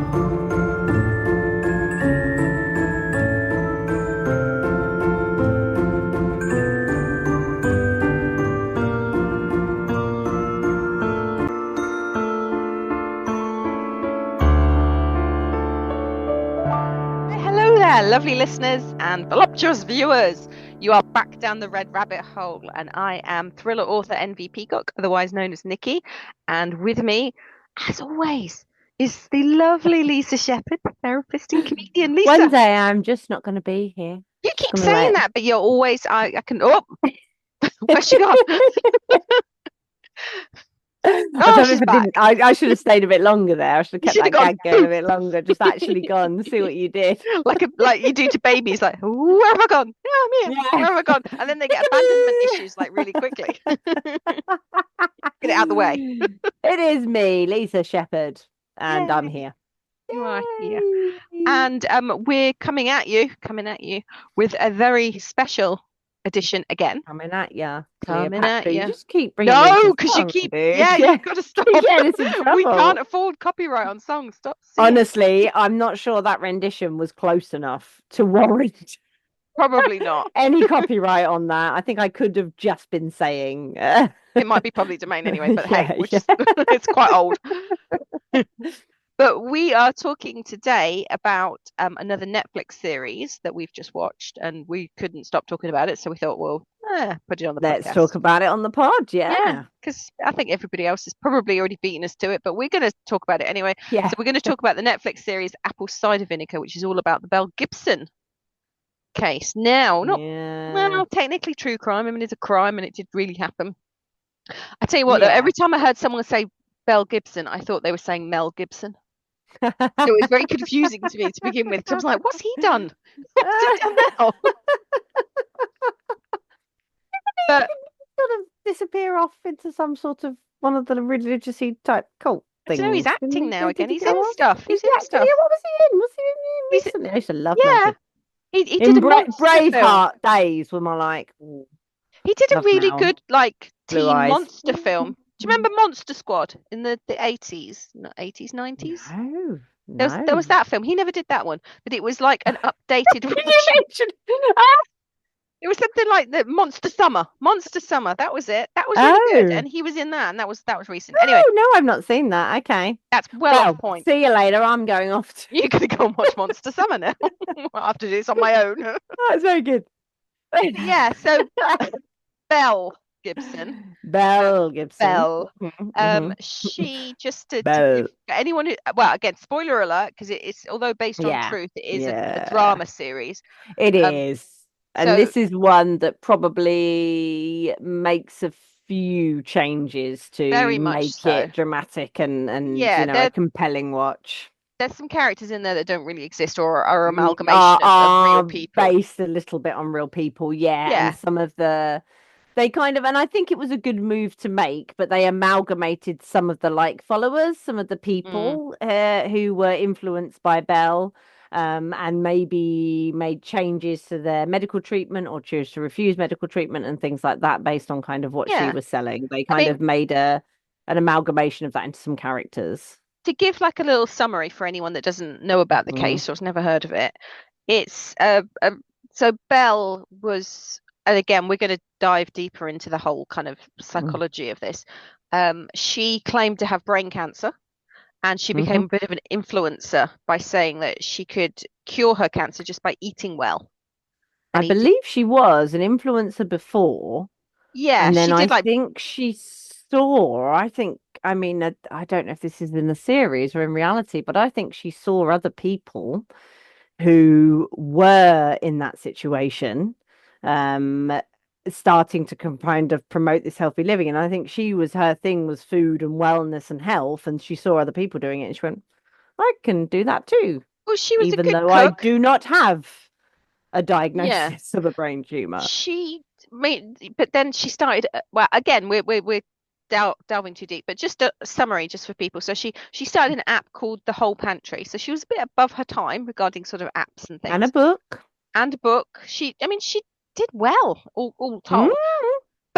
Hello there, lovely listeners and voluptuous viewers. You are back down the red rabbit hole, and I am thriller author NV Peacock, otherwise known as Nikki. And with me, as always, is the lovely Lisa Shepherd, therapist and comedian. Lisa, One day I'm just not going to be here. you keep saying that, but you're always. I can. Oh, where's she gone? I should have stayed a bit longer there. I should have kept that gag going a bit longer. Just actually gone, see what you did. Like you do to babies, like, where have I gone? Yeah, I'm here. Yeah. Where have I gone? And then they get abandonment issues like really quickly. Get it out of the way. It is me, Lisa Shepherd, and I'm here. You are here. And we're coming at you with a very special edition again. Coming at you. You just keep bringing because you keep you've got to stop. We can't afford copyright on songs. Stop. Honestly, I'm not sure that rendition was close enough to warrant probably not any copyright on that. I think I could have just been saying it might be public domain anyway, but hey, it's quite old. But we are talking today about another Netflix series that we've just watched, and we couldn't stop talking about it, so we thought, well, put it on the podcast. Let's talk about it on the pod, yeah. Because I think everybody else has probably already beaten us to it, but we're going to talk about it anyway. Yeah. So we're going to talk about the Netflix series Apple Cider Vinegar, which is all about the Belle Gibson case. Now, well, technically true crime. I mean, it's a crime, and it did really happen. I tell you what, though, every time I heard someone say Belle Gibson, I thought they were saying Mel Gibson. So it was very confusing to me to begin with, because I was like, what's he done? What's he done now? But sort of disappear off into some sort of one of the religious-y type cult things. No, he's acting now again. He's in stuff. He's in stuff. Yeah, what was he in? Was he in recently? I used to love him. He did a Braveheart days were my like. He did a really good teen monster film. Do you remember Monster Squad in the 80s, 90s? No. There was that film. He never did that one, but it was like an updated version. It was something like the Monster Summer. That was it. That was really good, and he was in that, and that was recent. Anyway, no, I've not seen that. Okay, that's well off point. See you later. I'm going off. You're gonna go and watch Monster Summer now. I have to do this on my own. That's very good. Yeah. So, Belle Gibson. She just to anyone who, well, again, spoiler alert, because it's although based on truth, it is a drama series. It is, and this is one that probably makes a few changes to make it dramatic and a compelling watch. There's some characters in there that don't really exist or are amalgamation of real people, based a little bit on real people. And some of the. They kind of, and I think it was a good move to make, but they amalgamated some of the followers, some of the people who were influenced by Belle, and maybe made changes to their medical treatment or chose to refuse medical treatment and things like that based on kind of what she was selling. They kind of made an amalgamation of that into some characters. To give a little summary for anyone that doesn't know about the case or has never heard of it, it's so Belle was. And again, we're going to dive deeper into the whole kind of psychology of this. She claimed to have brain cancer, and she became a bit of an influencer by saying that she could cure her cancer just by eating well. I believe she was an influencer before. Yeah, and then I think she saw. I don't know if this is in the series or in reality, but I think she saw other people who were in that situation. Starting to kind of promote this healthy living, and I think her thing was food and wellness and health, and she saw other people doing it and she went, I can do that too. Well, she was even though cook. I do not have a diagnosis of a brain tumor. But then she started, well, again, we're delving too deep, but just a summary just for people. So she started an app called The Whole Pantry, so she was a bit above her time regarding sort of apps and things, and a book. She did well, all told.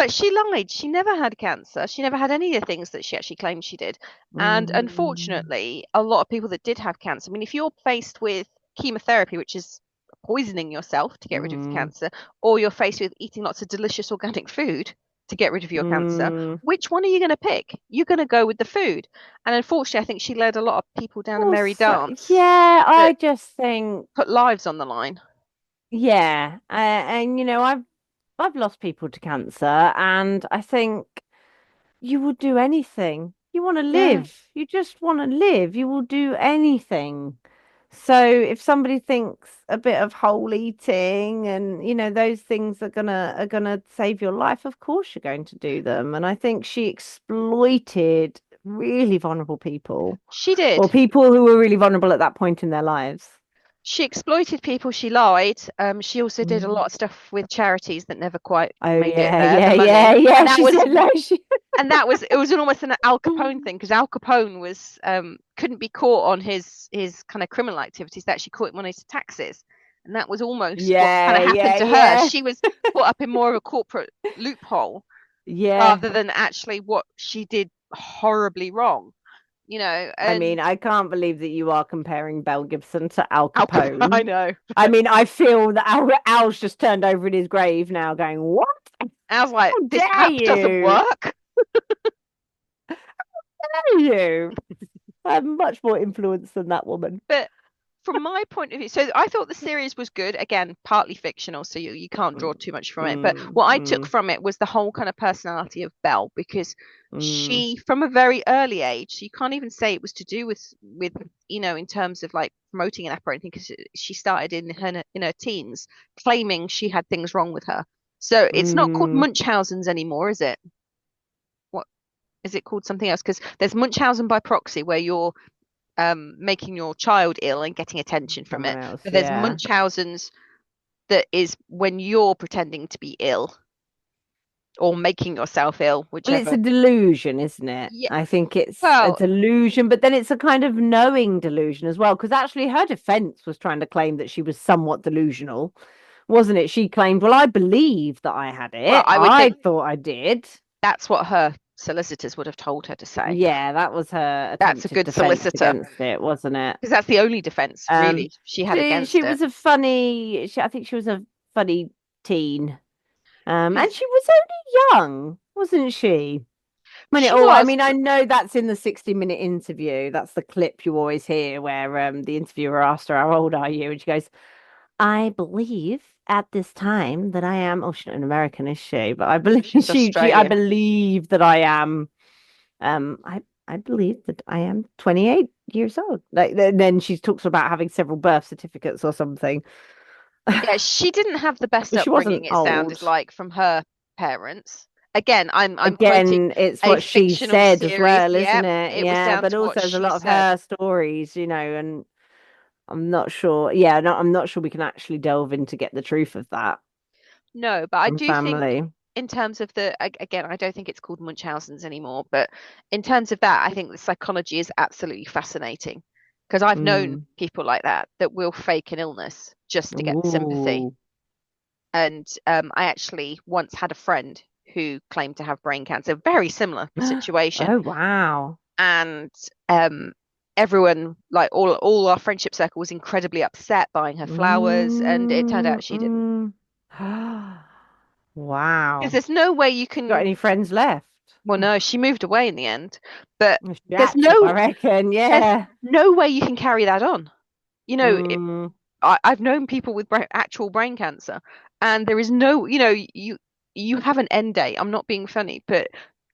But she lied. She never had cancer. She never had any of the things that she actually claimed she did. And Mm, unfortunately, a lot of people that did have cancer, I mean, if you're faced with chemotherapy, which is poisoning yourself to get rid of the mm, cancer, or you're faced with eating lots of delicious organic food to get rid of your cancer, mm. which one are you going to pick? You're going to go with the food. And unfortunately, I think she led a lot of people down a merry Also, dance yeah, I that just think, put lives on the line. yeah, and I've lost people to cancer, and I think you will do anything. You want to Yeah. live. You just want to live. You will do anything. So if somebody thinks a bit of whole eating and those things are gonna save your life, of course you're going to do them. And I think she exploited really vulnerable people, She or did. people who were really vulnerable at that point in their lives. She exploited people, she lied. She also did a lot Mm. of stuff with charities that never quite Oh made it yeah, there, yeah, the yeah, money. yeah. She said no. She. It was almost an Al Capone thing because Al Capone was couldn't be caught on his kind of criminal activities. They actually caught him on his taxes. And that was almost what kind Yeah, of happened yeah, to her. yeah, She was caught up in more of a corporate loophole yeah. rather than actually what she did horribly wrong, I mean, and I can't believe that you are comparing Belle Gibson to Al Al Capone, I Capone. know. I mean, I feel that Al's just turned over in his grave now, going, "What? I was like, How this dare app doesn't you? work. How dare you? I have much more influence than that woman." But from my point of view, so I thought the series was good. Again, partly fictional, so you can't draw Mm, too much from it. But mm, what I took mm, from it was the whole kind of personality of Belle, because mm, she, from a very early age, so you can't even say it was to do with in terms of like promoting an app or anything, because she started in her teens claiming she had things wrong with her. So it's not called mm. Munchausen's anymore, is it? What is it called? Something else? Because there's Munchausen by proxy, where you're making your child ill and getting attention from Someone it. else, But there's yeah. Munchausen's that is when you're pretending to be ill or making yourself ill, Well, it's a whichever. delusion, isn't it? Yeah. I think it's a Well, delusion, but then it's a kind of knowing delusion as well, because actually her defense was trying to claim that she was somewhat delusional, wasn't it? She claimed, well, I believe that I had well, it. I would I think thought I did. that's what her solicitors would have told her to say. Yeah, that was her That's a attempted good defense solicitor against it, wasn't it? because that's the only defense Um, really she had she against it. was a funny, I think she was a funny teen. And Yes, she was only young, wasn't she? When it she all, I was. mean, I know that's in the 60-minute interview. That's the clip you always hear where the interviewer asked her, "How old are you?" And she goes, "I believe at this time that I am." Oh, she's not an American, is she? But I believe She's I Australian. believe that I am. I believe that I am 28 years old. Like then she talks about having several birth certificates or something. Yeah, she didn't have the best But she upbringing, wasn't it sounded old. like, from her parents. Again, I'm quoting Again, it's a what she fictional said as series. well, isn't Yep, it? it was Yeah, down but to what also there's a she lot of said. her stories, and I'm not sure. Yeah, no, I'm not sure we can actually delve in to get the truth of that No, but I from do think family. in terms of again, I don't think it's called Munchausen's anymore, but in terms of that, I think the psychology is absolutely fascinating because I've known Mm. people like that will fake an illness just to get sympathy. Ooh. And I actually once had a friend who claimed to have brain cancer, very similar situation. Oh, wow. And um, everyone, like all our friendship circle, was incredibly upset buying her flowers, and it turned Mm, out she didn't. mm. Because Wow. there's no way you Got can. any friends left? Well, no, she moved away in the end, but She there's had to, I no reckon. there's Yeah. no way you can carry that on. Mm, I've known people with actual brain cancer, and there is no, you have an end date. I'm not being funny, but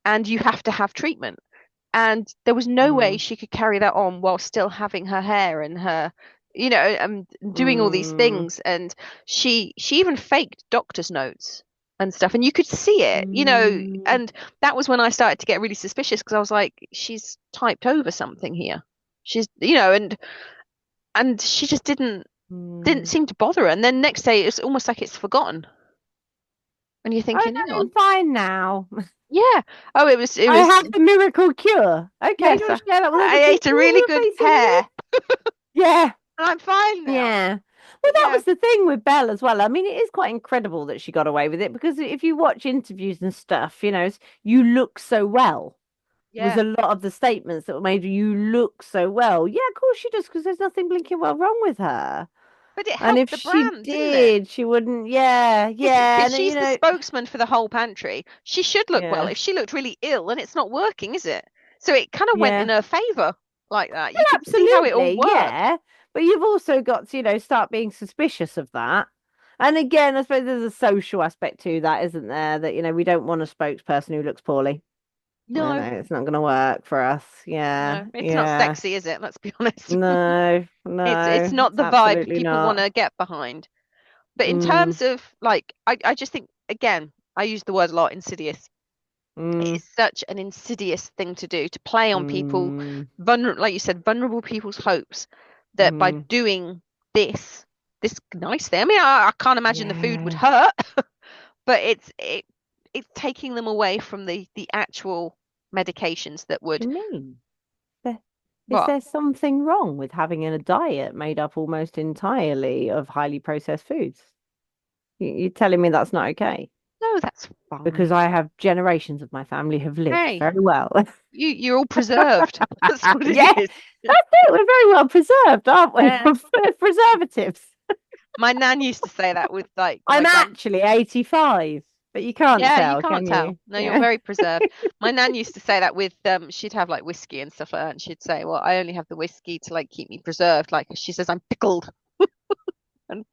and you have to have treatment. And there was no way mm, she could carry that on while still having her hair and her, doing all these mm, things. And she even faked doctor's notes and stuff, and you could see it, mm, and that was when I started to get really suspicious because I was like, she's typed over something here. She's, and she just didn't mm. seem to bother her. And then next day it's almost like it's forgotten. And you're Oh thinking, hang no, I'm on. fine now. Yeah. Oh, it I was have the miracle cure. Okay, do you yes, want to share that with I other ate a people who really are good facing pear this? Yeah, and I'm fine now. yeah. Well, that Yeah, was the thing with Belle as well. I mean, it is quite incredible that she got away with it because if you watch interviews and stuff, you look so well. Was yeah. a lot of the statements that were made. You look so well. Yeah, of course she does, because there's nothing blinking well wrong with her. But it And helped if the she brand, didn't it? did, she wouldn't. Yeah, yeah, If and she's the spokesman for the whole pantry, she should look well. yeah, If she looked really ill, and it's not working, is it? So it kind of went yeah. in her favor like that. You Well, can see how it all absolutely, worked. yeah. But you've also got to, start being suspicious of that. And again, I suppose there's a social aspect to that, isn't there? That, we don't want a spokesperson who looks poorly. No, No, it's not going to work for us. Yeah, no, it's not yeah. sexy, is it? Let's be honest. No, It's no, not it's the vibe absolutely people want not. to get behind. But in Mm, terms of like, I just think again, I use the word a lot, insidious. It mm, is such an insidious thing to do, to play on people, mm, vulnerable, like you said, vulnerable people's hopes, that by mm. doing this nice thing. I mean, I can't imagine the food would Yeah. hurt, but it's taking them away from the actual medications that Do would you mean? There, is what? there something wrong with having a diet made up almost entirely of highly processed foods? You're telling me that's not okay? No, that's Because fine. I have generations of my family have lived Hey, very well. you're all preserved. That's what it Yeah, is. that's it. We're very well preserved, aren't we? Yeah. Preservatives. My nan used to say that with like my I'm grand. actually 85, but you can't Yeah, you tell, can't can tell. you? No, you're Yeah. very preserved. My nan used to say that with she'd have like whiskey and stuff like that, and she'd say, "Well, I only have the whiskey to like keep me preserved." Like she says, I'm pickled. And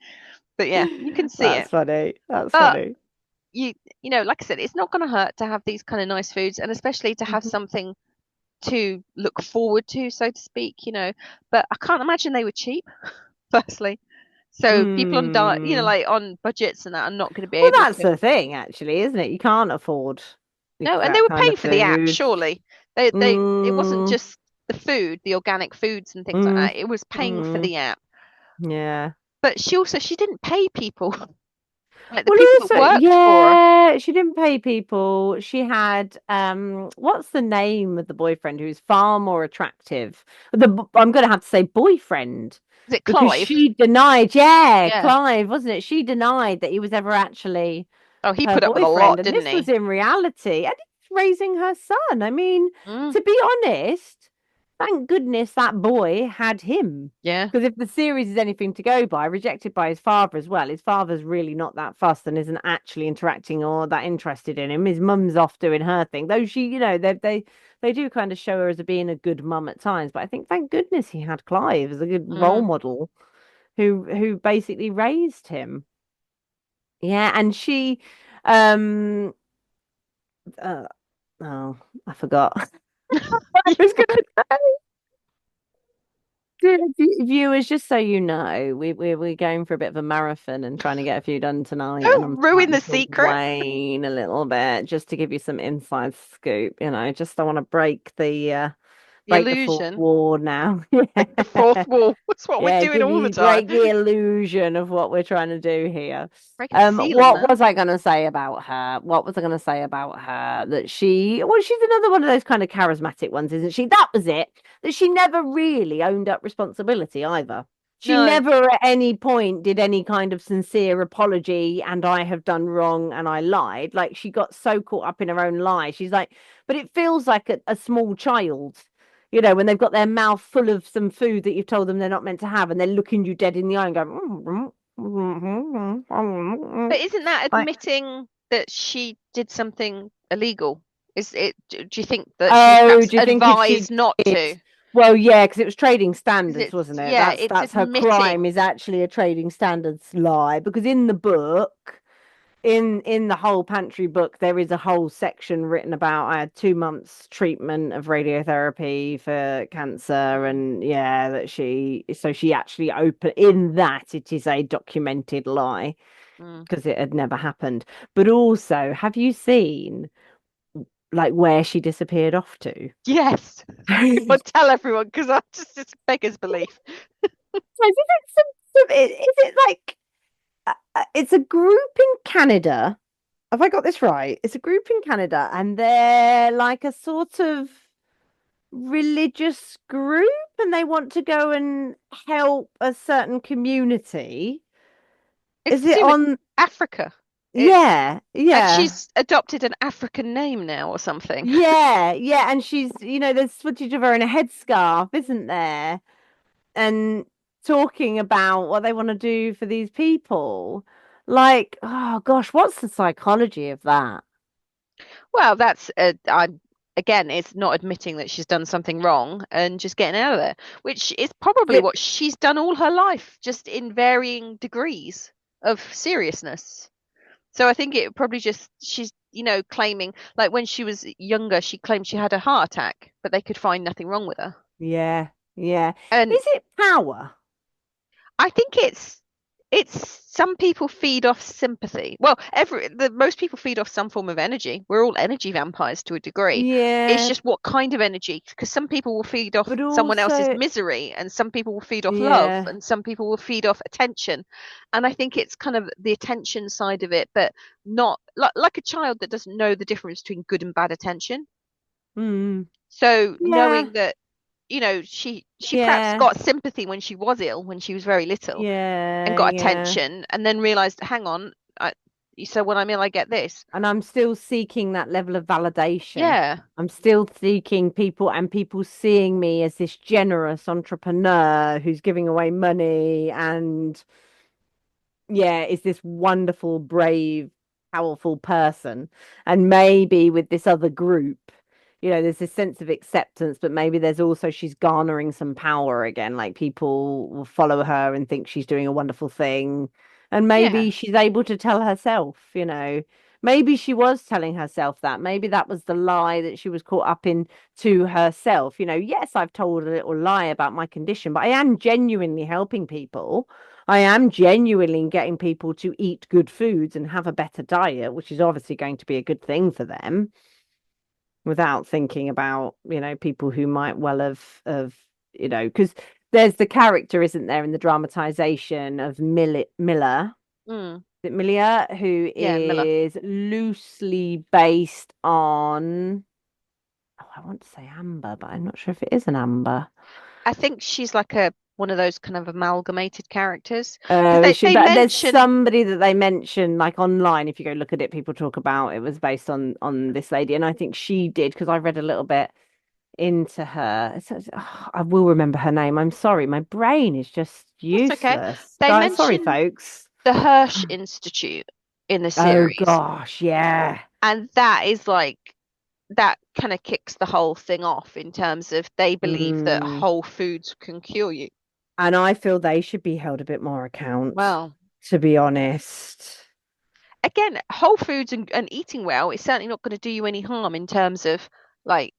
but yeah, you can see That's it. funny. That's But funny. like I said, it's not going to hurt to have these kind of nice foods, and especially to have Mhm. something to look forward to, so to speak. But I can't imagine they were cheap, firstly. So people on diet, Mm. like on budgets and that, are not going to be Well, able that's to. the thing, actually, isn't it? You can't afford No, and they that were kind paying of for the app, food. surely. It wasn't Mm, just the food, the organic foods and things like mm, that. It was paying for mm. the app. Yeah. But she didn't pay people, like the Well, people that also, worked for her. yeah, she didn't pay people. She had what's the name of the boyfriend who's far more attractive? I'm gonna have to say boyfriend Was it because Clive? she denied, yeah, Yeah. Clive, wasn't it? She denied that he was ever actually Oh, he her put up with a boyfriend, lot, and didn't this was he? in reality, and he's raising her son. I mean, Mm, to be honest, thank goodness that boy had him. yeah. Because if the series is anything to go by, rejected by his father as well, his father's really not that fussed and isn't actually interacting or that interested in him. His mum's off doing her thing, though she, they do kind of show her as being a good mum at times. But I think thank goodness he had Clive as a good role Mm. model who basically raised him. Yeah, and she, um, uh, oh, I forgot. I was gonna say. Viewers, just so you know, we're going for a bit of a marathon and trying to get a few done tonight, and I'm Don't ruin the starting to secret. wane a little bit just to give you some inside scoop. Just don't want to The break the fourth illusion. wall now. Break the fourth wall. That's what we're Yeah, doing give all the you time. break the illusion of what we're trying to do here. Breaking the ceiling, What man. was I going to say about her? What was I going to say about her? Well, she's another one of those kind of charismatic ones, isn't she? That was it. That she never really owned up responsibility either. She No. never at any point did any kind of sincere apology and I have done wrong and I lied. Like she got so caught up in her own lie. She's like, but it feels like a small child when they've got their mouth full of some food that you've told them they're not meant to have, and they're looking you dead in the eye and going, But isn't that like, admitting that she did something illegal? Do you think that she's oh, perhaps do you think if she advised not did? to? Well, yeah, because it was trading Because standards, wasn't it? it's That's her crime admitting. is actually a trading standards lie. Because in the book, in the whole pantry book, there is a whole section written about I had 2 months treatment of radiotherapy for cancer, Mm, and yeah, she actually open in that it is a documented lie mm. because it had never happened. But also, have you seen like where she disappeared off to? Yes. Well, tell everyone because I just it's beggars belief. Is it is it like it's a group in Canada? Have I got this right? It's a group in Canada, and they're like a sort of religious group. and they want to go and help a certain community. It's Is it presumably on? Africa. It's Yeah, and yeah. she's adopted an African name now or something. Yeah, yeah, and she's, there's footage of her in a headscarf, isn't there? And talking about what they want to do for these people. Like, oh gosh, what's the psychology of that? Well, that's I'm again, it's not admitting that she's done something wrong and just getting out of there, which is probably It, what she's done all her life, just in varying degrees of seriousness. So I think it probably just she's, claiming like when she was younger, she claimed she had a heart attack, but they could find nothing wrong with her. yeah, yeah. And Is it power? I think it's some people feed off sympathy. Well, the most people feed off some form of energy. We're all energy vampires to a degree. It's Yeah, just what kind of energy, because some people will feed off but someone else's also, misery, and some people will feed off love, yeah. and some people will feed off attention. And I think it's kind of the attention side of it, but not like a child that doesn't know the difference between good and bad attention. Mm, So yeah, knowing that, she perhaps yeah, got sympathy when she was ill, when she was very little, and yeah, got yeah. attention, and then realized, hang on, so when I'm ill, I get this. And I'm still seeking that level of validation. Yeah, I'm still seeking people and people seeing me as this generous entrepreneur who's giving away money and yeah, is this wonderful, brave, powerful person. And maybe with this other group, there's this sense of acceptance, but maybe there's also she's garnering some power again. Like people will follow her and think she's doing a wonderful thing. And yeah, maybe she's able to tell herself, maybe she was telling herself that. Maybe that was the lie that she was caught up in to herself. Yes, I've told a little lie about my condition, but I am genuinely helping people. I am genuinely getting people to eat good foods and have a better diet, which is obviously going to be a good thing for them without thinking about, people who might well have, because there's the character, isn't there, in the dramatization of Miller, mm, is it Milia, who yeah, Miller. is loosely based on, oh, I want to say Amber, but I'm not sure if it is an Amber. I think she's like a one of those kind of amalgamated characters because they Is she, they but there's mention somebody that they mention like online. If you go look at it, people talk about it was based on this lady, and I think she did because I read a little bit into her. I will remember her name. I'm sorry, my brain is just that's okay. useless. They Guys, sorry, mention folks. the Hirsch Institute in the Oh series, gosh, yeah. and that is like that kind of kicks the whole thing off in terms of they believe that Mm. whole foods can cure you. And I feel they should be held a bit more account, Well, to be honest. again, whole foods and eating well is certainly not going to do you any harm in terms of like,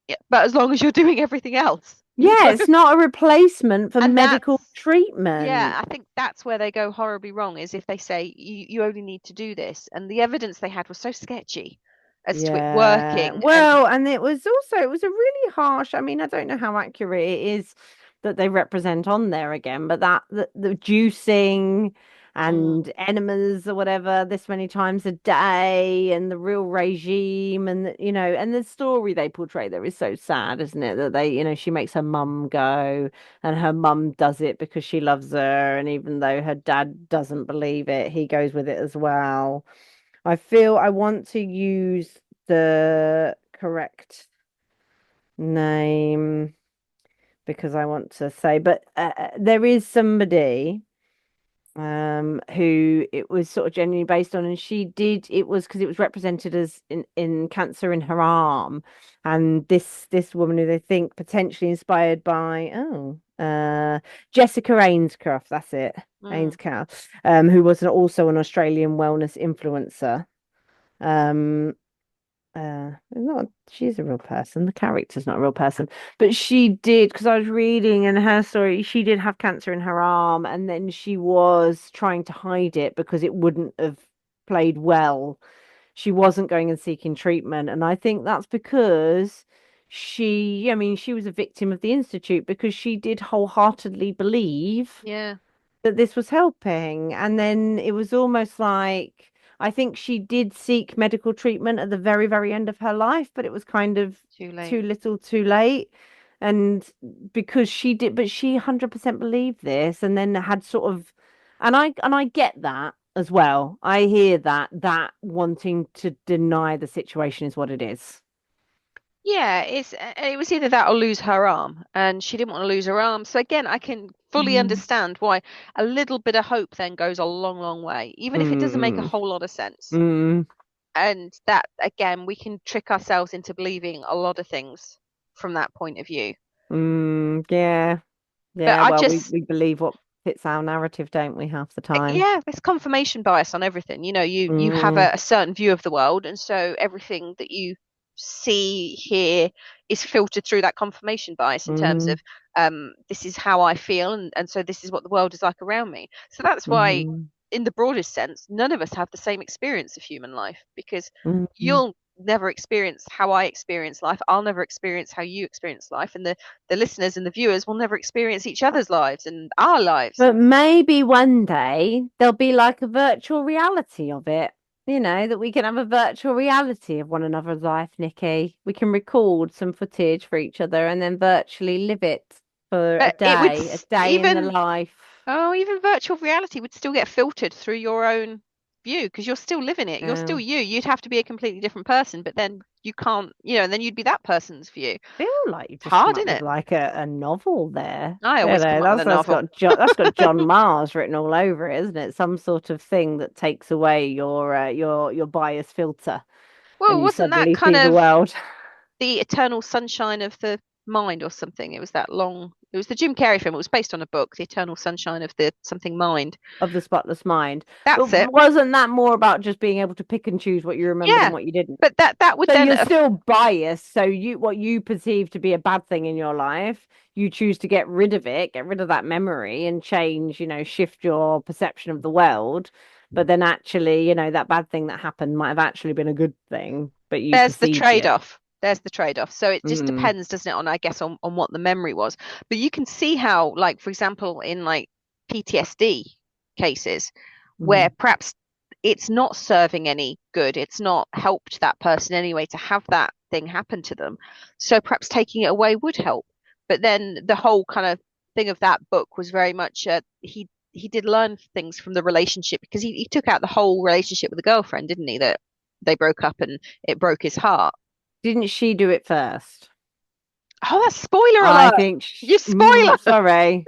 yeah, but as long as you're doing everything else, Yeah, it's not a replacement for And medical that's, treatment. yeah, I think that's where they go horribly wrong is if they say you only need to do this. And the evidence they had was so sketchy as to it Yeah. working. And Well, and it was a really harsh, I mean, I don't know how accurate it is that they represent on there again, but that the juicing mm, and enemas or whatever this many times a day and the real regime and and the story they portray there is so sad, isn't it? That she makes her mum go and her mum does it because she loves her, and even though her dad doesn't believe it, he goes with it as well. I feel I want to use the correct name because I want to say, but there is somebody who it was sort of genuinely based on, and she did it was because it was represented as in cancer in her arm, and this woman who they think potentially inspired by Jessica Ainscroft, that's it, mm. Ainscroft, who was also an Australian wellness influencer. Um, not she's a real person. The character's not a real person, but she did because I was reading in her story. She did have cancer in her arm, and then she was trying to hide it because it wouldn't have played well. She wasn't going and seeking treatment, and I think that's because I mean, she was a victim of the institute because she did wholeheartedly believe Yeah, that this was helping. And then it was almost like I think she did seek medical treatment at the very, very end of her life, but it was kind of too late. too little, too late. And because she did, but she 100% believed this, and then had sort of, and I get that as well. I hear that wanting to deny the situation is what it is. Yeah, it was either that or lose her arm, and she didn't want to lose her arm. So again, I can fully Mm. understand why a little bit of hope then goes a long, long way, even if it doesn't make a Mm. whole lot of sense. Mm. And that again, we can trick ourselves into believing a lot of things from that point of view. Mm. Yeah. But Yeah. I Well, just we believe what fits our narrative, don't we, half the time? yeah, there's confirmation bias on everything. You have Mm. a certain view of the world, and so everything that you see here is filtered through that confirmation bias in terms Mm. of this is how I feel, and so this is what the world is like around me. So that's why, Mm. in the broadest sense, none of us have the same experience of human life because Mm. you'll never experience how I experience life. I'll never experience how you experience life, and the listeners and the viewers will never experience each other's lives and our lives. But maybe one day there'll be like a virtual reality of it. That we can have a virtual reality of one another's life, Nikki. We can record some footage for each other and then virtually live it for But it would a day in the even life. even virtual reality would still get filtered through your own view because you're still living it. You're still Yeah. you. You'd have to be a completely different person, but then you can't, and then you'd be that person's view. Feel like you've It's just come hard, up isn't with it? like a novel there. I always come up with a novel. That's got John Mars written all over it, isn't it? Some sort of thing that takes away your bias filter, and Well, you wasn't that suddenly kind see the of world. the eternal sunshine of the mind or something? It was that long. It was the Jim Carrey film. It was based on a book, The Eternal Sunshine of the something mind. Of the spotless mind. But That's it. wasn't that more about just being able to pick and choose what you remembered and Yeah, what you didn't? but that would So then you're still biased. So what you perceive to be a bad thing in your life, you choose to get rid of it, get rid of that memory and change, shift your perception of the world. But then actually, that bad thing that happened might have actually been a good thing, but you there's the perceived it. trade-off. There's the trade-off. So it just Mm. depends, doesn't it, on I guess on what the memory was. But you can see how, like, for example, in like PTSD cases, where Mm. perhaps it's not serving any good, it's not helped that person anyway to have that thing happen to them. So perhaps taking it away would help. But then the whole kind of thing of that book was very much he did learn things from the relationship because he took out the whole relationship with the girlfriend, didn't he? That they broke up and it broke his heart. Didn't she do it first? Oh, that's spoiler I alert! think, You spoiler! sorry.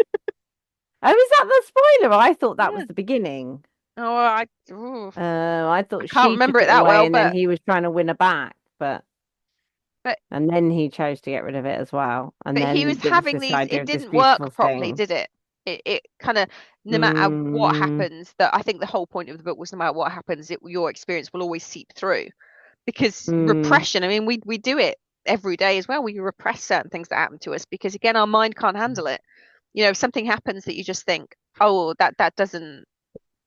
Oh, is that the spoiler? I thought that was Yeah. the beginning. Oh, ooh, I I thought can't she remember took it it that away well, and then but he was trying to win her back, but and then he chose to get rid of it as well. And he was then there was having this these. idea It of this didn't beautiful work properly, thing. did it? It kind of no matter what Mm. happens. That I think the whole point of the book was no matter what happens, your experience will always seep through because Mm. repression. I mean, we do it every day as well. We repress certain things that happen to us because again, our mind can't handle it. If something happens that you just think, oh, that doesn't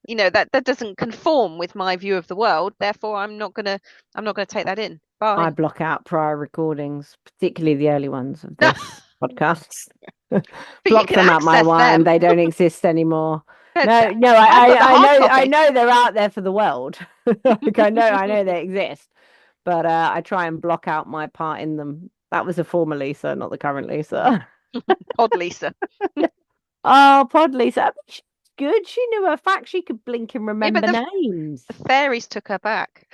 that doesn't conform with my view of the world, therefore I'm not gonna take that in. I Bye. block out prior recordings, particularly the early ones of But this podcast. you Block can them out my access mind. them. They don't exist anymore. But No, no, I've got the hard I copy. know they're out there for the world. Like I know they exist, but I try and block out my part in them. That was a former Lisa, not the current Lisa. Pod Lisa. Oh, Pod Lisa. I mean, she's good. She knew her facts. She could blink and Yeah, but remember names. the fairies took her back.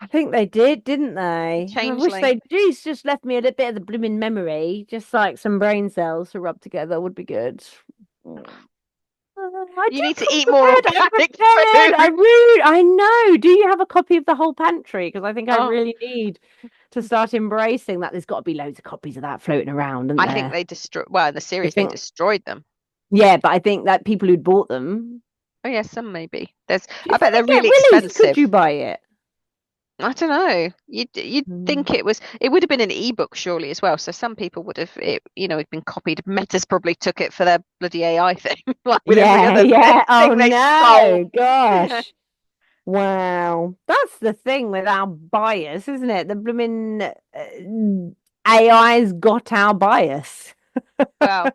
I think they did, didn't The they? I wish changeling. they'd just left me a little bit of the blooming memory, just like some brain cells to rub together would be good. Mm. I You do need to come eat more prepared. I'm organic prepared. food. I know. Do you have a copy of the whole pantry? Because I think I Oh, really need to start embracing that. There's got to be loads of copies of that floating around, isn't I think there? they destroyed. Well, in the I series they think, destroyed them. yeah, but I think that people who'd bought them, Oh yeah, some maybe. There's. do you I bet think they're they get really released? Could expensive. you buy it? I don't know. You'd Mm. think it would have been an ebook surely as well. So some people would have it'd been copied. Meta's probably took it for their bloody AI thing, like with every Yeah, other yeah. Oh thing they stole. no, gosh. Wow. That's the thing with our bias, isn't it? The blooming AI's got our bias. Well,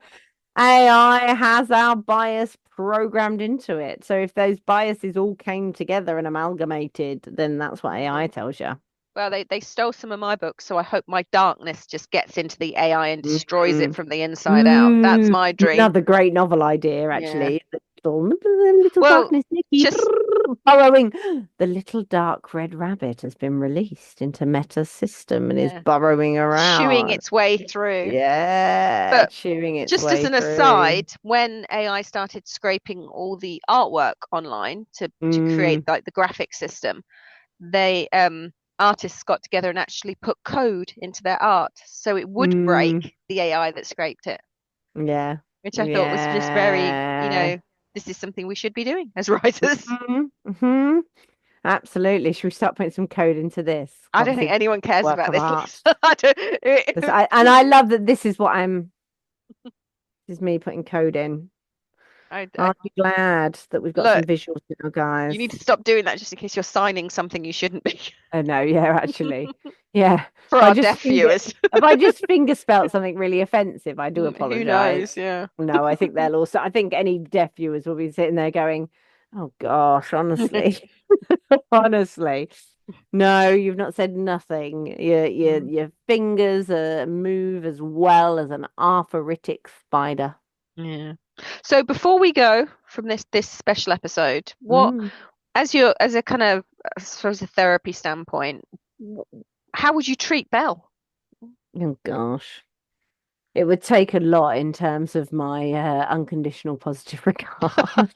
AI has our bias programmed into it. So if those biases all came together and amalgamated, then that's what AI tells you. Well, they stole some of my books, so I hope my darkness just gets into the AI and destroys it Mm. from the inside out. That's my dream. Another great novel idea, Yeah. actually. The little Well, darkness, Nicky, just burrowing. The little dark red rabbit has been released into Meta's system and is yeah, burrowing chewing around. its way through. Yeah, But chewing its just as way an through. aside, when AI started scraping all the artwork online to create Mm, like the graphic system, they artists got together and actually put code into their art so it would mm, break the AI that scraped it, yeah, which I thought was just very, yeah. this is something we should be doing as writers. Hmm. Absolutely. Should we start putting some code into this? I don't think Obviously, anyone cares work about of this, art. Lisa. I don't, 'Cause I love that this is what I'm. This is me putting code in. I Aren't you glad that we've got look. some visuals now, You guys? need to stop doing that just in case you're signing something you shouldn't be. Oh no, yeah, actually, yeah. For our deaf viewers. If I just finger spelt something really offensive, I do Who apologize. knows? Yeah. No, I think they'll also. I think any deaf viewers will be sitting there going, "Oh gosh, honestly, honestly." No, you've not said nothing. Mm. Your fingers move as well as an arthritic spider. Yeah. So before we go from this special episode, what Mm. as a kind of I suppose a therapy standpoint, wh- how would you treat Belle? Oh gosh. It would take a lot in terms of my unconditional positive regard.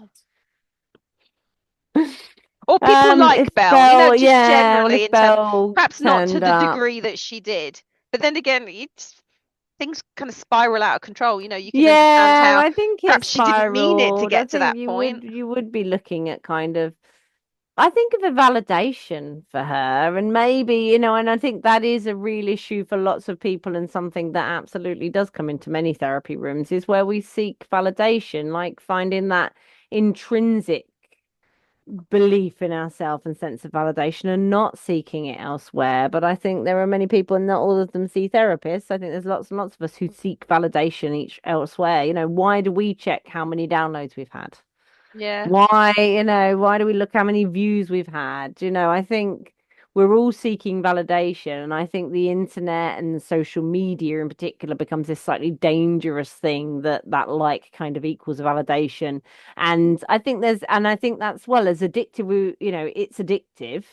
Or people If like Belle, Belle, just yeah, well, generally if in terms, Belle perhaps not to turned the up, degree that she did, but then again, things kind of spiral out of control. You can understand yeah, how I think it perhaps she didn't mean it to spiraled. I get to think that point. you would be looking at kind of, I think of a validation for her, and maybe, and I think that is a real issue for lots of people, and something that absolutely does come into many therapy rooms is where we seek validation, like finding that intrinsic belief in ourselves and sense of validation and not seeking it elsewhere. But I think there are many people, and not all of them see therapists. I think there's lots and lots of us who seek validation each elsewhere. Why do we check how many downloads we've had? Yeah. Why do we look how many views we've had? I think we're all seeking validation. And I think the internet and social media in particular becomes this slightly dangerous thing that like kind of equals validation. And I think that's well as addictive, it's addictive.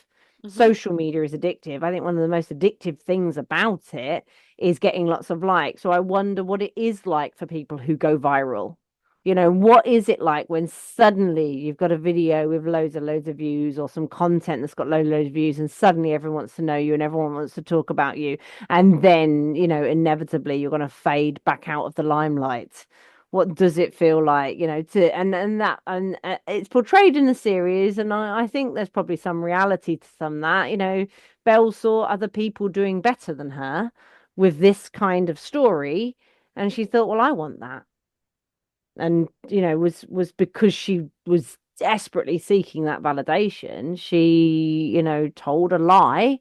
Hmm. Social media is addictive. I think one of the most addictive things about it is getting lots of likes. So I wonder what it is like for people who go viral. What is it like when suddenly you've got a video with loads of views, or some content that's got loads of views, and suddenly everyone wants to know you and everyone wants to talk about you. And then, inevitably you're going to fade back out of the limelight. What does it feel like, and it's portrayed in the series, and I think there's probably some reality to some that, Belle saw other people doing better than her with this kind of story, and she thought, well, I want that. And was because she was desperately seeking that validation, she told a lie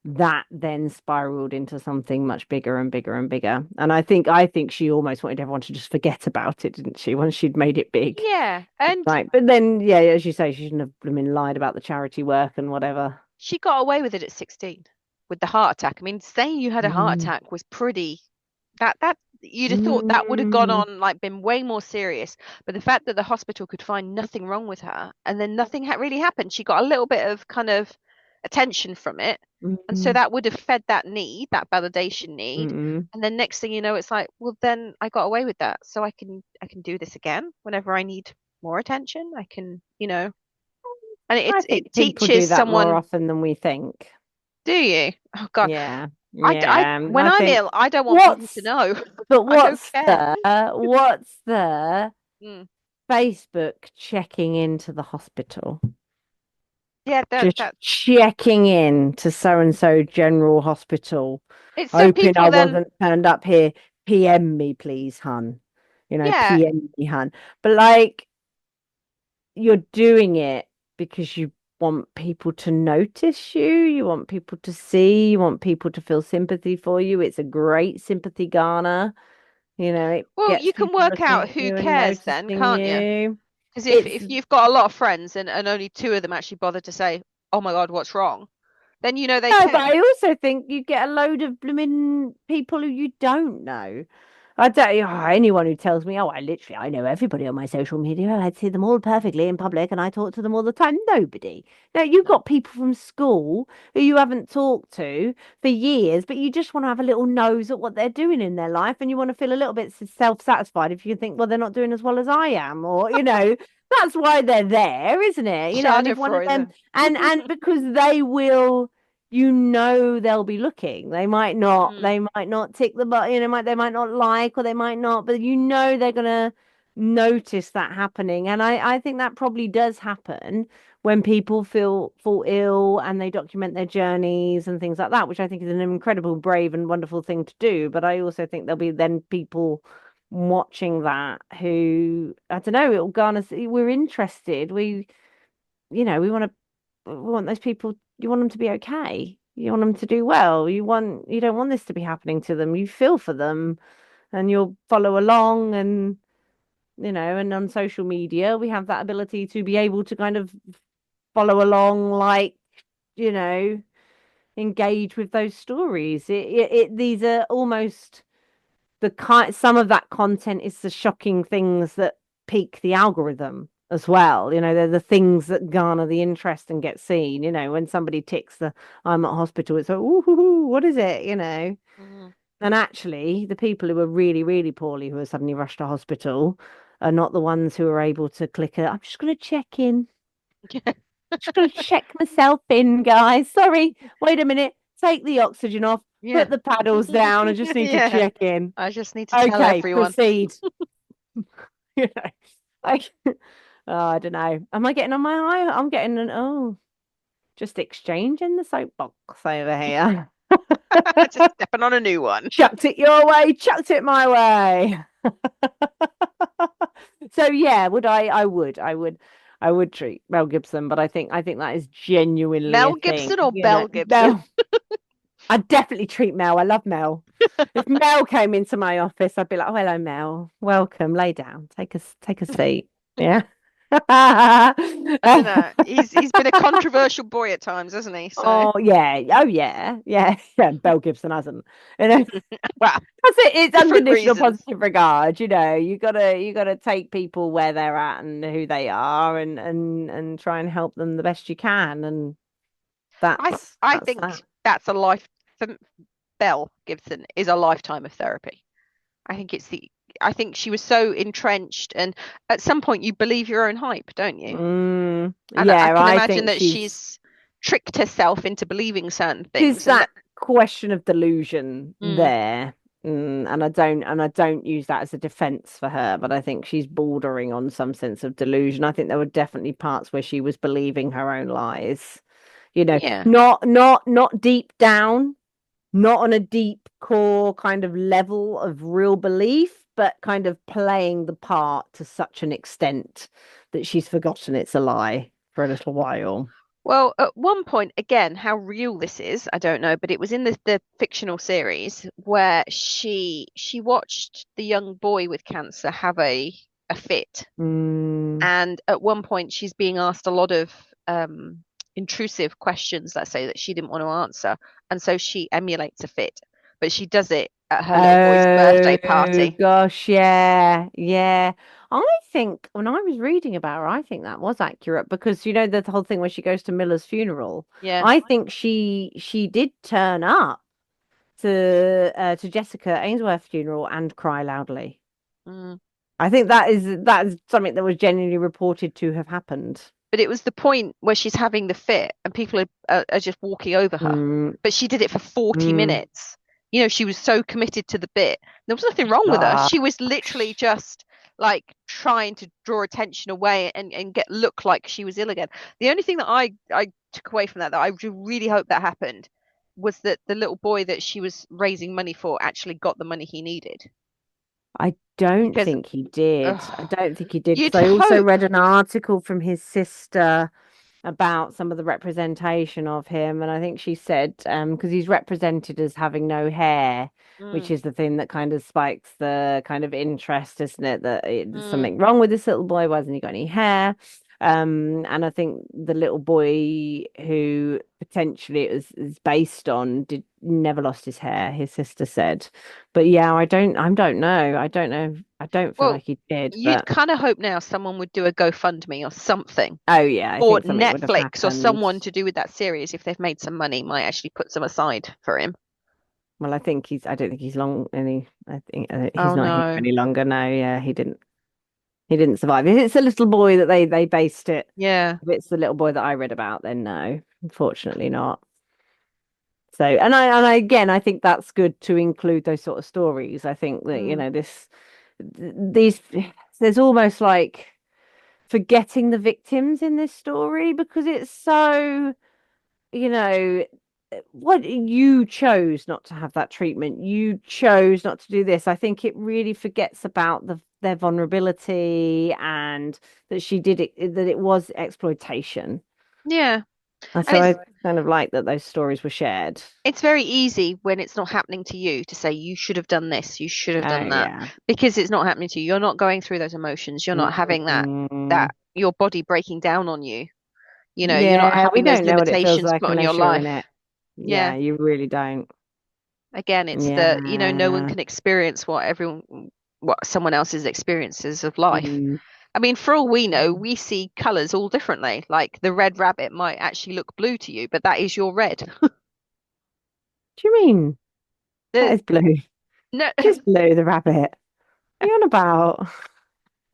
that then spiraled into something much bigger and bigger and bigger. And I think she almost wanted everyone to just forget about it, didn't she, once she'd made it big. Yeah. And Right, but then, yeah, as you say, she shouldn't have been lied about the charity work and whatever. she got away with it at 16 with the heart attack. I mean, saying you had a heart Mm. attack was pretty that you'd have thought that would have gone Mm. on like been way more serious. But the fact that the hospital could find nothing wrong with her and then nothing ha really happened, she got a little bit of kind of attention from it. And so Mm. that would have fed that need, that validation need. Mm. And then next thing you know, it's like, well, then I got away with that. So I can do this again whenever I need more attention. I can, and I it think people do teaches that more someone, often than we think. do you? Oh God. Yeah, yeah. When I I'm think ill, I don't want people to what's know. but I don't what's care. the Mm. Facebook checking into the hospital? Yeah, Just that checking in to so and so general hospital, it's so hoping I people then, wasn't turned up here. PM me, please, hun. yeah. PM me, hun. But like, you're doing it because you want people to notice you, you want people to see, you want people to feel sympathy for you. It's a great sympathy garner. It Well, you gets can people work looking out at who you and cares then, noticing can't you? you. Because It's if you've got a lot of friends and only two of them actually bother to say, "Oh my God, what's wrong?" then you know they No, but care. I also think you get a load of blooming people who you don't know. I don't, anyone who tells me, oh, I know everybody on my social media. I see them all perfectly in public and I talk to them all the time. Nobody. No, you've No. got people from school who you haven't talked to for years, but you just want to have a little nose at what they're doing in their life and you want to feel a little bit self-satisfied if you think, well, they're not doing as well as I am, or, that's why they're there, isn't it? And if one of them, Schadenfreude. and because they'll be looking. Mm, They might not tick the button, they might not like, or they might not, but they're gonna notice that happening. And I think that probably does happen when people fall ill and they document their journeys and things like that, which I think is an incredible, brave and wonderful thing to do. But I also think there'll be then people watching that who, I don't know, it'll garner, we're interested. We want those people, you want them to be okay. You want them to do well. You don't want this to be happening to them. You feel for them and you'll follow along and on social media we have that ability to be able to kind of follow along, like, you know, engage with those stories. These are almost some of that content is the shocking things that pique the algorithm as well. They're the things that garner the interest and get seen. When somebody ticks the I'm at hospital, it's like, ooh, what is it? mm. And actually, the people who are really, really poorly who are suddenly rushed to hospital are not the ones who are able to click it. I'm just going to check in. Just going to check myself in, guys. Sorry, wait a minute. Take the oxygen off. Yeah. Put the paddles down. I just need to Yeah. check in. I just need to tell Okay, everyone. proceed. you know, like, oh, I don't know. Am I getting on my high? I'm getting just exchanging the soapbox over here. Just stepping on a new one. Chucked it your way, chucked it my way. So yeah, would I? I would treat Mel Gibson, but I think that is genuinely a Mel thing. Gibson or Belle Gibson? Mel, I'd definitely treat Mel. I love Mel. If Mel came into my office, I'd be like, "Oh, hello, Mel. Welcome. Lay down. Take a seat." Yeah. I don't know. He's been a controversial boy at times, hasn't he? So, Oh yeah. Oh yeah. Yeah. Yeah. Belle Gibson hasn't. You know. well, That's it. It's different unconditional reasons. positive regard. You gotta take people where they're at and who they are, and try and help them the best you can. And I that's I that's think that. that's a life for Belle Gibson is a lifetime of therapy. I think it's the I think she was so entrenched, and at some point you believe your own hype, don't you? And I Yeah, can I imagine think that she's tricked herself into believing certain there's things, and that that, question of delusion mm, there. And I don't use that as a defense for her, but I think she's bordering on some sense of delusion. I think there were definitely parts where she was believing her own lies. yeah. Not deep down, not on a deep core kind of level of real belief, but kind of playing the part to such an extent that she's forgotten it's a lie for a little while. Well, at one point, again, how real this is, I don't know, but it was in the fictional series where she watched the young boy with cancer have a fit, Mm, and at one point she's being asked a lot of intrusive questions, let's say, that she didn't want to answer, and so she emulates a fit, but she does it at her little boy's birthday oh party. gosh, yeah, yeah. I think when I was reading about her, I think that was accurate because the whole thing where she goes to Miller's funeral. Yeah. I think she did turn up to Jessica Ainsworth's funeral and cry loudly. Mm. I think that is something that was genuinely reported to have happened. But it was the point where she's having the fit and people are just walking over her. Mm, But she did it for 40 mm. minutes. She was so committed to the bit. There was nothing wrong with her. She was literally Gosh. just like trying to draw attention away and get look like she was ill again. The only thing that I took away from that I really hope that happened was that the little boy that she was raising money for actually got the money he needed. I don't Because think he did. I don't think he did because you'd I also hope. read an article from his sister about some of the representation of him, and I think she said because he's represented as having no hair, which Mm, is the thing that kind of spikes the kind of interest, isn't it? That there's mm, something wrong with this little boy. Why hasn't he got any hair? And I think the little boy who potentially is based on did never lost his hair, his sister said. But yeah, I don't know. I don't know. I don't feel Well, like he did, you'd but kind of hope now someone would do a GoFundMe or something, oh yeah, I or think something would have Netflix or happened. someone to do with that series if they've made some money might actually put some aside for him. Well, I don't think he's long any. I think he's Oh not here no. any longer. No, yeah, he didn't survive. If it's a little boy that they based it, Yeah. if it's the little boy that I read about, then no, unfortunately not. So, and I again, I think that's good to include those sort of stories. I think that, Mm. these, there's almost like forgetting the victims in this story because it's so, you know, what you chose not to have that treatment. You chose not to do this. I think it really forgets about their vulnerability and that she did it, that it was exploitation. Yeah. And And so I kind of like that those stories were shared. it's very easy when it's not happening to you to say you should have done this, you should have Oh done that, yeah. because it's not happening to you. You're not going through those emotions. You're not having Mm, that your body breaking down on you. You're not yeah, we having those don't know what it feels limitations like put on your unless you're in life. it. Yeah. Yeah, you really don't. Again, it's no one Yeah. can experience what someone else's experiences of life. Mm. I mean, for all we know, we see colors all differently. Like the red rabbit might actually look blue to you, but that is your red. Do you mean that The is blue? no, It is blue, the rabbit. What are you on about?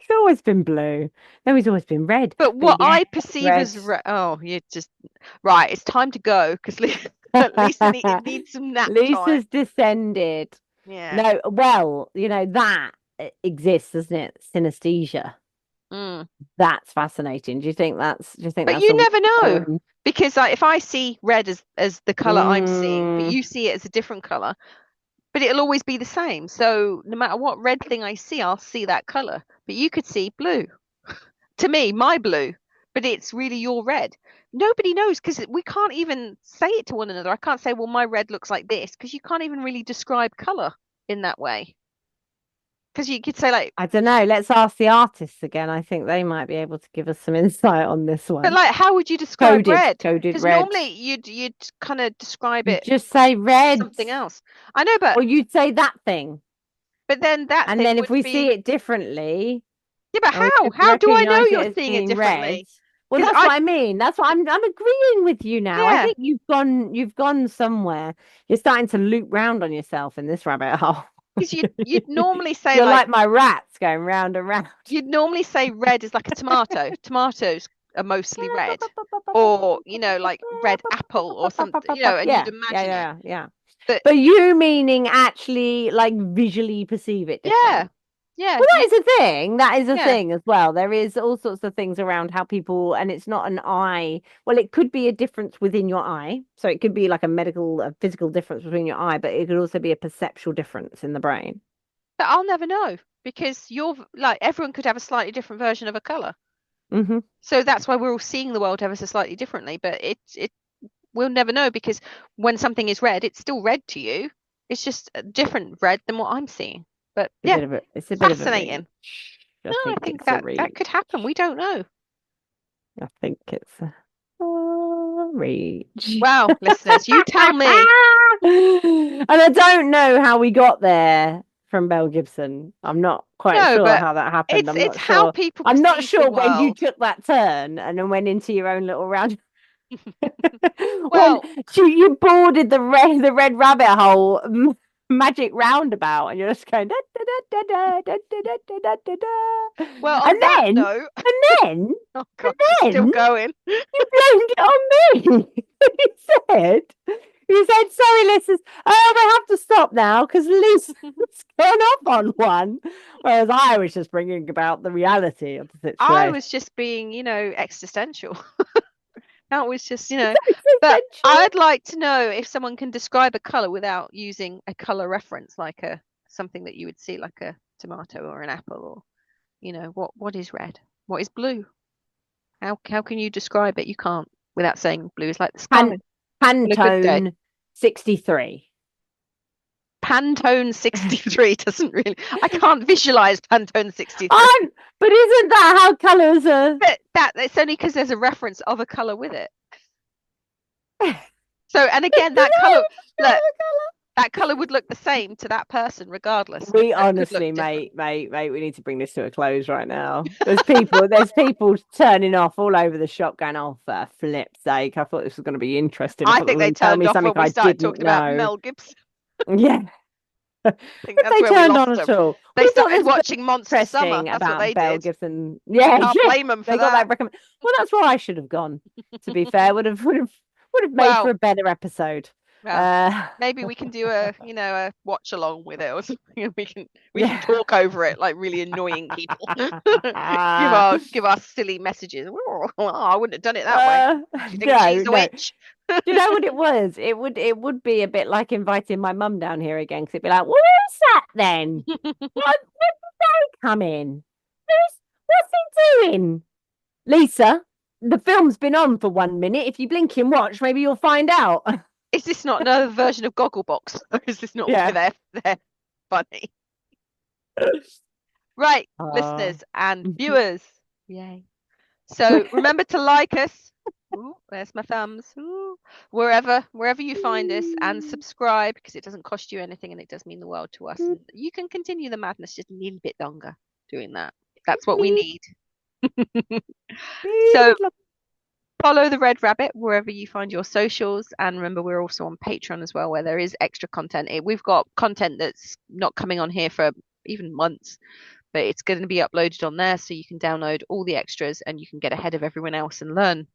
It's always been blue. No, he's always been red. but But what yeah, I perceive red. as oh, you just right. It's time to go because Lisa needs some nap time. Lisa's descended. Yeah. No, well, that exists, doesn't it? Synesthesia. Mm. That's fascinating. Do you think But that's you a never know well-known? because like, if I see red as the color I'm seeing, but Mm, you see it as a different color, but it'll always be the same. So no matter what red thing I see, I'll see that color. But you could see blue. To me, my blue, but it's really your red. Nobody knows because we can't even say it to one another. I can't say, well, my red looks like this because you can't even really describe color in that way. Because you could say like, I don't know. Let's ask the artists again. I think they might be able to give us some insight on this but one. like, how would you describe Coded, red? coded Because red. normally you'd kind of describe You it just say red, something else. I know, or you'd say that thing. but then that And thing then if would we see be it differently, yeah. But and we how? could How do I know recognize it you're as seeing it being red. differently? Well, Because that's what I mean. That's what I'm agreeing with you now. I yeah, think you've gone somewhere. You're starting to loop round on yourself in this rabbit hole. because you'd normally say You're like like my rats going round and round. you'd normally say red is like a tomato. Tomatoes are mostly red, or like red apple or something. And you'd Yeah, yeah, imagine it. yeah, yeah. But But you meaning actually like visually perceive it different. yeah, yeah, Well, that you is a thing. That is a yeah. thing as well. There is all sorts of things around how people, and it's not an eye. Well, it could be a difference within your eye. So it could be like a physical difference between your eye, but it could also be a perceptual difference in the brain. But I'll never know because you're like everyone could have a slightly different version of a color. Hmm. So that's why we're all seeing the world ever so slightly differently. But it we'll never know because when something is red, it's still red to you. It's just a different red than what I'm seeing. But yeah, It's a bit of a reach. fascinating. I No, I think think it's a that could reach. happen. We don't know. I think it's a reach. Well, listeners, you tell me. And I don't know how we got there from Belle Gibson. I'm not quite No, sure but how that happened. it's I'm it's not how sure. people I'm not perceive the sure when you world. took that turn and then went into your own little round. When Well, you boarded the red rabbit hole magic roundabout and you're just going da, da, da, da, da, da, da, da, da, da, da. well, on And that then note, and then oh and God, you're still then going. you blamed it on me. You said, sorry, listeners. Oh, we have to stop now because Lisa's gone off on one. Whereas I was just bringing about the reality of the I situation. was just being, existential. That was just, but Existential. I'd like to know if someone can describe a color without using a color reference, like a something that you would see, like a tomato or an apple, or what is red? What is blue? How can you describe it? You can't without saying blue is like the sky Pan on a good day. Pantone 63. Pantone 63 doesn't really. I can't visualize Pantone 63. But isn't that how colours are? But it's only because there's a reference of a color with it. So, and again, that color, look, that color would look the same to that person regardless. We honestly, mate, we need to bring this to a close right now. There's people turning off all over the shop going, oh, for flip's sake, I thought this was going to be interesting. I think they turned off when we started talking about Mel Gibson. Yeah. I think that's where turned we on lost at them. all. They started watching Monster Summer. That's about what they Belle did. Gibson. Yeah, can't blame them for that. Well, that's where I should have gone. To be fair, would have made for a better episode. Well, maybe we can do a watch along with it or something. We can talk over it like really annoying people. give us silly messages. Oh, I wouldn't have done it that way. Do you think she's a witch? Do you know what it was? It would be a bit like inviting my mum down here again, because it'd be like, well, who's that then? When did they come in? What's he doing? Lisa, the film's been on for 1 minute. If you blink and watch, maybe you'll find out. Is this not another version of Gogglebox? Or is this not why they're funny? Right, listeners and viewers. Yay. So remember to like us. Ooh, there's my thumbs. Ooh. Wherever you find us, and subscribe, because it doesn't cost you anything and it does mean the world to us. And you can continue the madness just a little bit longer doing that. That's what we need. So follow the Red Rabbit wherever you find your socials, and remember we're also on Patreon as well, where there is extra content. We've got content that's not coming on here for even months, but it's going to be uploaded on there, so you can download all the extras and you can get ahead of everyone else and learn.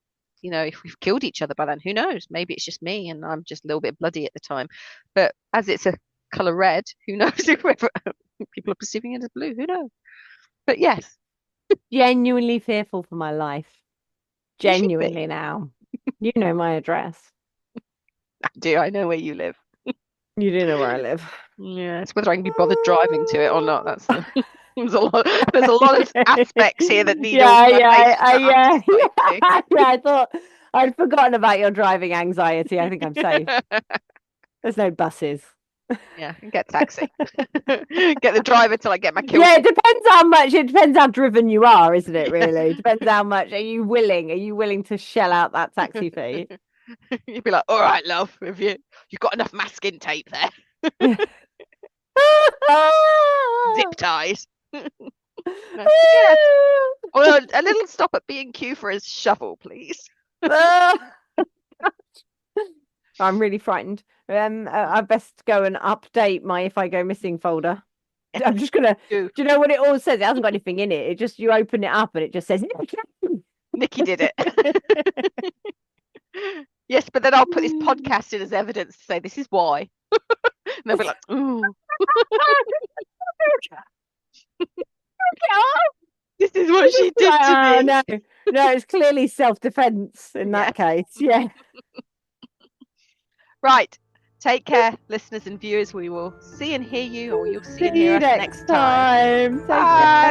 If we've killed each other by then, who knows? Maybe it's just me and I'm just a little bit bloody at the time. But as it's a color red, who knows if people are perceiving it as blue? Who knows? But yes. Genuinely fearful for my life. Genuinely now. You know my address. I do. I know where you live. You do know where I live. Yeah, it's whether I can be bothered driving to it or not. That's there's a lot of aspects here that need. Yeah. I thought I'd forgotten about your driving anxiety. I think I'm safe. There's no buses. Yeah, get taxi. Get the driver till I get my kill. Yeah, it depends how driven you are, isn't it, really? It depends how much are you willing to shell out that taxi fee? You'd be like, all right, love, if you've got enough masking tape there. Zip ties. Yes. Well, a little stop at B&Q for a shovel, please. I'm really frightened. I best go and update my If I Go Missing folder. I'm just gonna. Do you know what it all says? It hasn't got anything in it. It just, you open it up and it just says Nikki did it. Yes, but then I'll put this podcast in as evidence to say this is why. And they'll be like, ooh. This is what she did to me. No, it's clearly self-defense in that case. Yeah. Right. Take care, listeners and viewers. We will see and hear you, or you'll see and hear us next time. Bye.